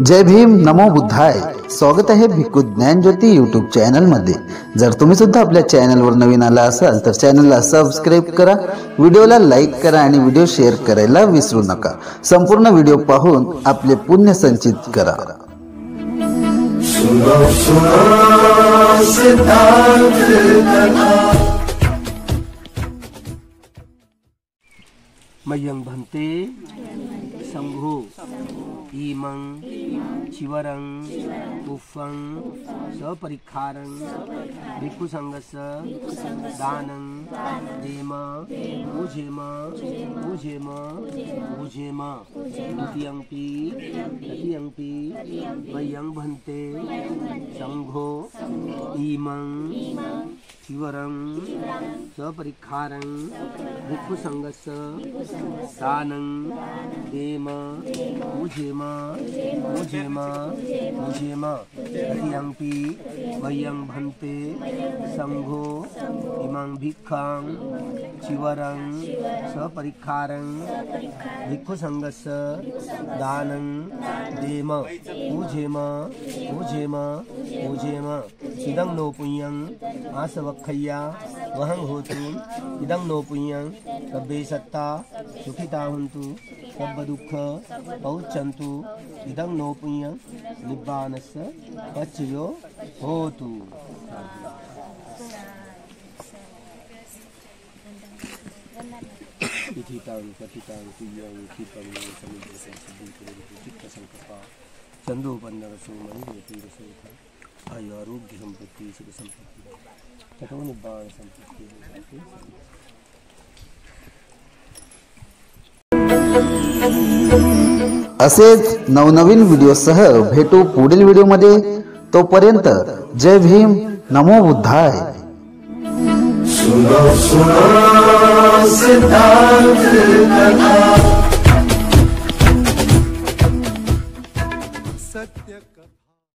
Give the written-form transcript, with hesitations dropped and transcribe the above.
जय भीम नमो बुद्धाय। स्वागत आहे भिक्खू ज्ञान ज्योती यूट्यूब चॅनल मध्ये। जर तुम्ही सुद्धा आपल्या चॅनलवर नवीन आला असाल तर चॅनलला सबस्क्राइब करा, व्हिडिओला लाईक करा आणि व्हिडिओ शेअर करायला विसरू नका। संपूर्ण व्हिडिओ पाहून आपले पुण्य संचित करा। मय्यं भन्ते संघो इमं चिवरं उफ़ं सपरिखारं भिक्खु संघस्य दानं देम पूजेम तृतीयंपि मय्यं भन्ते संघो इमं चिवरं सपरिखारं भिक्खु संघस्य दानं देम पूजेम तृतीयंपि मय्यं भन्ते संघो इमं भिक्खां चिवरं सपरिखारं भिक्खु संघस्य दानं देम पूजेम इदं नो पुण्यं आसवक्खय्या वहं होतु इदं नो पुण्यं सब्बे सत्ता सुखिता हुन्तु सब दुःख पौच्छन्तु इदं नो पुण्यं निब्बानस्य पच्चयो होतु। इथितां कथितां तुय्यं क्षिपं समुद्रसंकल्पा चंदोपन्नरसो मणिरतीरसोथा आयु आरोग्य संपत्ति सुख संपत्ति ततो निब्बाण संपत्ति। असेच नवनवीन व्हिडिओसह भेटू पुढील व्हिडिओमध्ये। तोपर्यंत जय भीम नमो बुद्धाय। सुनो सिद्धांत कथा।